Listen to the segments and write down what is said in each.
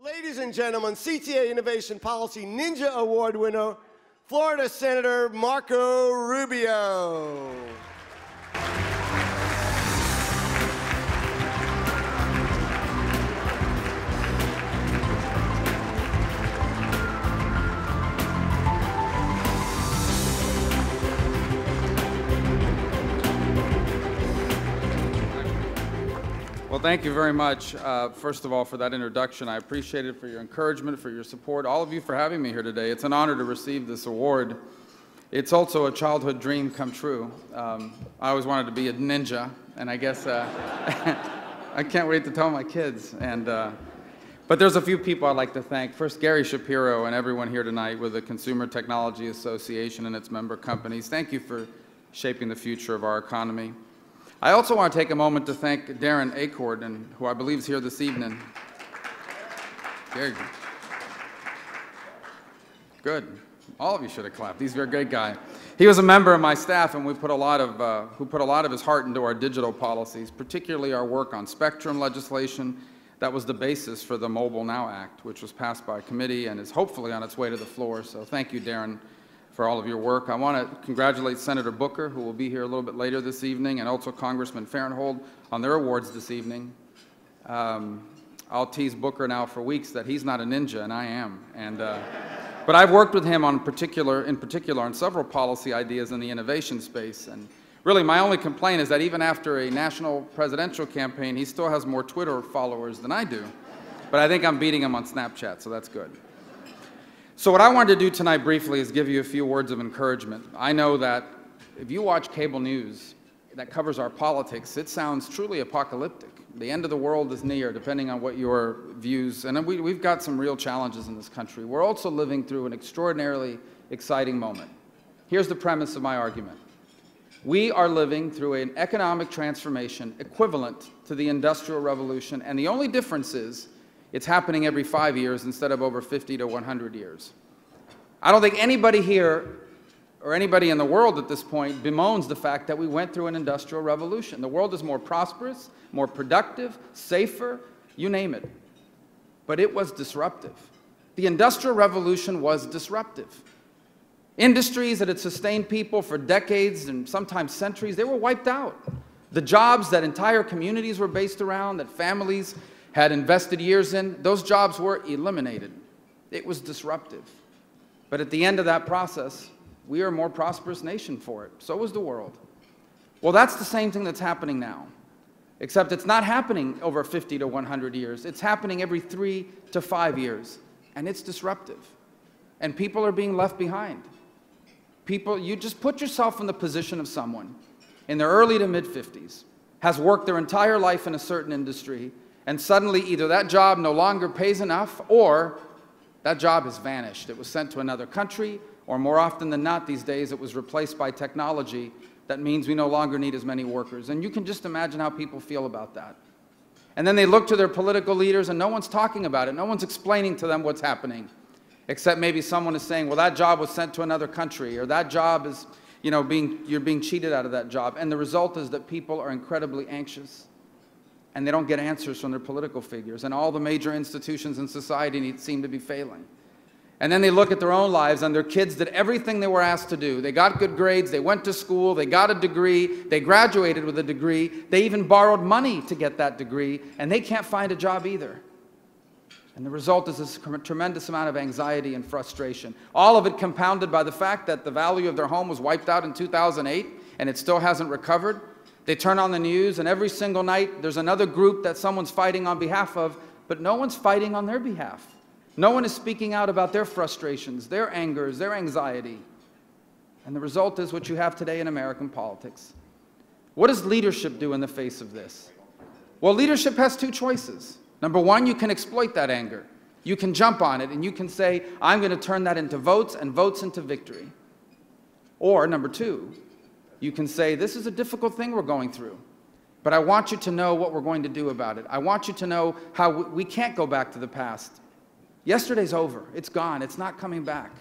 Ladies and gentlemen, CTA Innovation Policy Ninja Award winner, Florida Senator Marco Rubio. Well, thank you very much, first of all, for that introduction. I appreciate it, for your encouragement, for your support, all of you for having me here today. It's an honor to receive this award. It's also a childhood dream come true. I always wanted to be a ninja, and I guess I can't wait to tell my kids. But there's a few people I'd like to thank. First, Gary Shapiro and everyone here tonight with the Consumer Technology Association and its member companies. Thank you for shaping the future of our economy. I also want to take a moment to thank Darren Acord, who I believe is here this evening. Very good. All of you should have clapped. He's a very great guy. He was a member of my staff, and who put a lot of his heart into our digital policies, particularly our work on spectrum legislation. That was the basis for the Mobile Now Act, which was passed by committee and is hopefully on its way to the floor. So thank you, Darren, for all of your work. I want to congratulate Senator Booker, who will be here a little bit later this evening, and also Congressman Farenthold on their awards this evening. I'll tease Booker now for weeks that he's not a ninja, and I am. But I've worked with him in particular on several policy ideas in the innovation space. And really, my only complaint is that even after a national presidential campaign, he still has more Twitter followers than I do. But I think I'm beating him on Snapchat, so that's good. So what I wanted to do tonight briefly is give you a few words of encouragement. I know that if you watch cable news that covers our politics, it sounds truly apocalyptic. The end of the world is near, depending on what your views, and we've got some real challenges in this country. We're also living through an extraordinarily exciting moment. Here's the premise of my argument. We are living through an economic transformation equivalent to the Industrial Revolution, and the only difference is it's happening every 5 years instead of over 50 to 100 years. I don't think anybody here or anybody in the world at this point bemoans the fact that we went through an industrial revolution. The world is more prosperous, more productive, safer, you name it. But it was disruptive. The Industrial Revolution was disruptive. Industries that had sustained people for decades and sometimes centuries, they were wiped out. The jobs that entire communities were based around, that families had invested years in, those jobs were eliminated. It was disruptive. But at the end of that process, we are a more prosperous nation for it. So is the world. Well, that's the same thing that's happening now, except it's not happening over 50 to 100 years. It's happening every 3 to 5 years, and it's disruptive. And people are being left behind. People, you just put yourself in the position of someone in their early to mid-50s, has worked their entire life in a certain industry, and suddenly either that job no longer pays enough or that job has vanished. It was sent to another country, or more often than not these days it was replaced by technology. That means we no longer need as many workers. And you can just imagine how people feel about that. And then they look to their political leaders and no one's talking about it. No one's explaining to them what's happening, except maybe someone is saying, well, that job was sent to another country, or that job is, you're being cheated out of that job. And the result is that people are incredibly anxious. And they don't get answers from their political figures. And all the major institutions in society seem to be failing. And then they look at their own lives, and their kids did everything they were asked to do. They got good grades, they went to school, they got a degree, they graduated with a degree, they even borrowed money to get that degree, and they can't find a job either. And the result is this tremendous amount of anxiety and frustration. All of it compounded by the fact that the value of their home was wiped out in 2008, and it still hasn't recovered. They turn on the news, and every single night there's another group that someone's fighting on behalf of, but no one's fighting on their behalf. No one is speaking out about their frustrations, their angers, their anxiety. And the result is what you have today in American politics. What does leadership do in the face of this? Well, leadership has two choices. Number one, you can exploit that anger. You can jump on it, and you can say, I'm going to turn that into votes and votes into victory. Or number two, you can say, this is a difficult thing we're going through, but I want you to know what we're going to do about it. I want you to know how we can't go back to the past. Yesterday's over. It's gone. It's not coming back.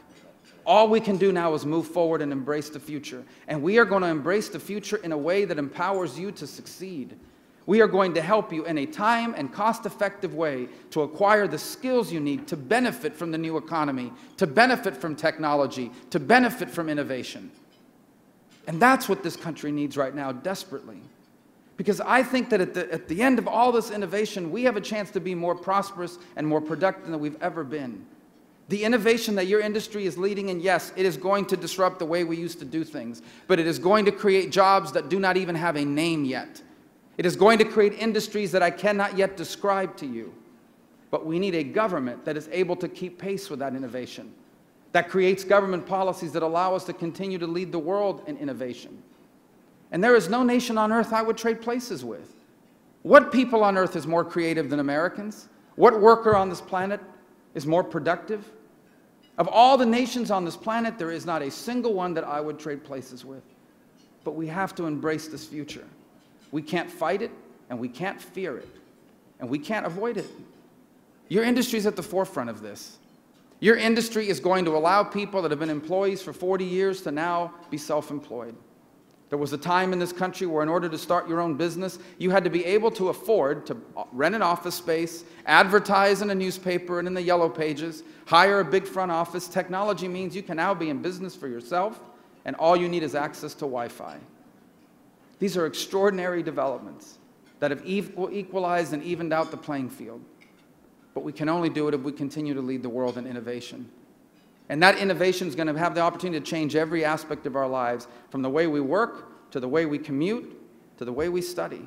All we can do now is move forward and embrace the future. And we are going to embrace the future in a way that empowers you to succeed. We are going to help you in a time and cost-effective way to acquire the skills you need to benefit from the new economy, to benefit from technology, to benefit from innovation. And that's what this country needs right now desperately. Because I think that at the end of all this innovation, we have a chance to be more prosperous and more productive than we've ever been. The innovation that your industry is leading in, yes, it is going to disrupt the way we used to do things, but it is going to create jobs that do not even have a name yet. It is going to create industries that I cannot yet describe to you. But we need a government that is able to keep pace with that innovation, that creates government policies that allow us to continue to lead the world in innovation. And there is no nation on earth I would trade places with. What people on earth is more creative than Americans? What worker on this planet is more productive? Of all the nations on this planet, there is not a single one that I would trade places with. But we have to embrace this future. We can't fight it, and we can't fear it, and we can't avoid it. Your industry is at the forefront of this. Your industry is going to allow people that have been employees for 40 years to now be self-employed. There was a time in this country where in order to start your own business, you had to be able to afford to rent an office space, advertise in a newspaper and in the yellow pages, hire a big front office. Technology means you can now be in business for yourself, and all you need is access to Wi-Fi. These are extraordinary developments that have equalized and evened out the playing field. But we can only do it if we continue to lead the world in innovation. And that innovation is going to have the opportunity to change every aspect of our lives, from the way we work, to the way we commute, to the way we study.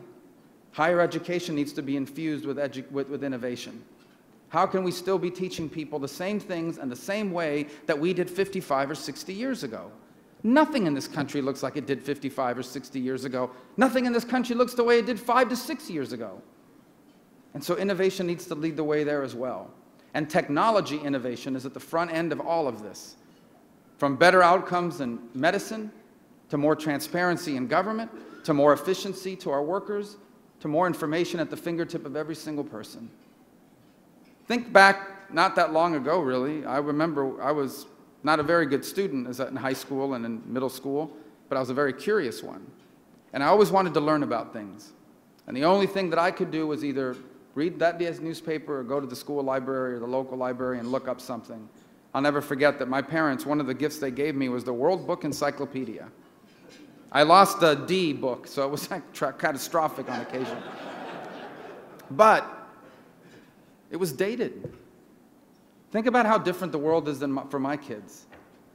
Higher education needs to be infused with innovation. How can we still be teaching people the same things and the same way that we did 55 or 60 years ago? Nothing in this country looks like it did 55 or 60 years ago. Nothing in this country looks the way it did 5 to 6 years ago. And so innovation needs to lead the way there as well. And technology innovation is at the front end of all of this. From better outcomes in medicine, to more transparency in government, to more efficiency to our workers, to more information at the fingertip of every single person. Think back not that long ago, really. I remember I was not a very good student in high school and in middle school, but I was a very curious one. And I always wanted to learn about things. And the only thing that I could do was either read that day's newspaper or go to the school library or the local library and look up something. I'll never forget that my parents, one of the gifts they gave me was the World Book Encyclopedia. I lost the D book, so it was catastrophic on occasion. But it was dated. Think about how different the world is for my kids.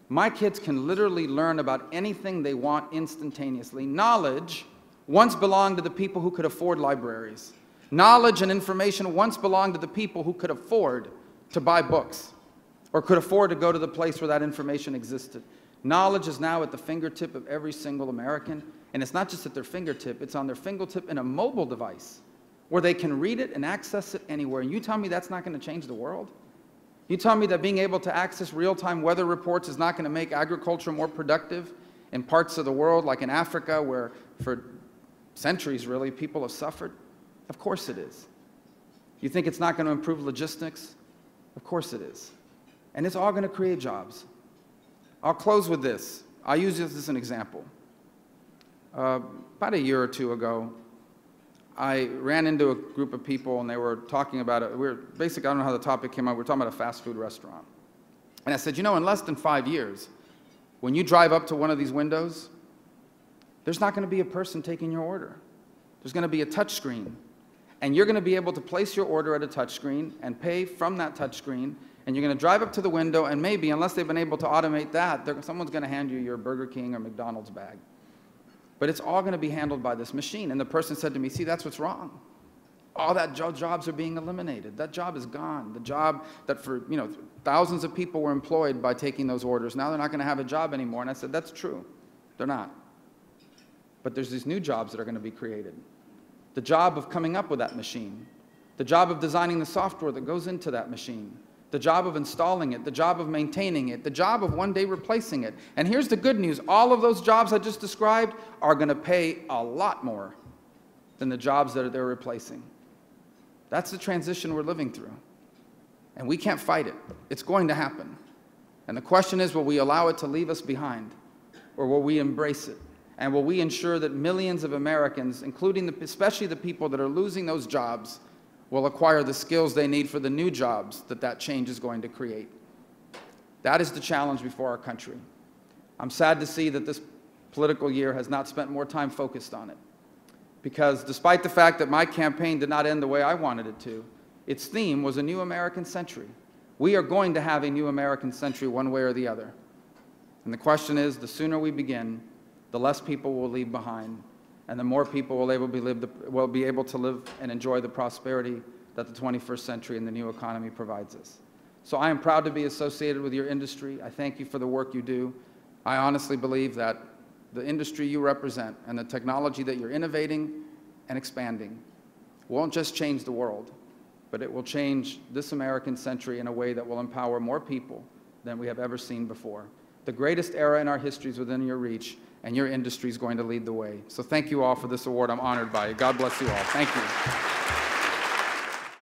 My kids can literally learn about anything they want instantaneously. Knowledge once belonged to the people who could afford libraries. Knowledge and information once belonged to the people who could afford to buy books or could afford to go to the place where that information existed. Knowledge is now at the fingertip of every single American, and it's not just at their fingertip, it's on their fingertip in a mobile device where they can read it and access it anywhere. And you tell me that's not going to change the world? You tell me that being able to access real-time weather reports is not going to make agriculture more productive in parts of the world, like in Africa, where for centuries, really, people have suffered? Of course it is. You think it's not going to improve logistics? Of course it is. And it's all going to create jobs. I'll close with this. I'll use this as an example. About a year or two ago, I ran into a group of people, and they were talking about it. Basically, I don't know how the topic came up. We were talking about a fast food restaurant. And I said, you know, in less than 5 years, when you drive up to one of these windows, there's not going to be a person taking your order. There's going to be a touch screen. And you're going to be able to place your order at a touch screen and pay from that touch screen. And you're going to drive up to the window, and maybe, unless they've been able to automate that, someone's going to hand you your Burger King or McDonald's bag. But it's all going to be handled by this machine. And the person said to me, see, that's what's wrong. All that jobs are being eliminated. That job is gone. The job that for, thousands of people were employed by taking those orders. Now they're not going to have a job anymore. And I said, that's true. They're not. But there's these new jobs that are going to be created. The job of coming up with that machine. The job of designing the software that goes into that machine. The job of installing it, the job of maintaining it, the job of one day replacing it. And here's the good news. All of those jobs I just described are going to pay a lot more than the jobs that they're replacing. That's the transition we're living through. And we can't fight it. It's going to happen. And the question is, will we allow it to leave us behind? Or will we embrace it? And will we ensure that millions of Americans, including especially the people that are losing those jobs, will acquire the skills they need for the new jobs that change is going to create? That is the challenge before our country. I'm sad to see that this political year has not spent more time focused on it, because despite the fact that my campaign did not end the way I wanted it to, its theme was a new American century. We are going to have a new American century one way or the other. And the question is, the sooner we begin, the less people will leave behind, and the more people will be able to live and enjoy the prosperity that the 21st century and the new economy provides us. So I am proud to be associated with your industry. I thank you for the work you do. I honestly believe that the industry you represent and the technology that you're innovating and expanding won't just change the world, but it will change this American century in a way that will empower more people than we have ever seen before. The greatest era in our history is within your reach, and your industry is going to lead the way. So thank you all for this award. I'm honored by it. God bless you all. Thank you.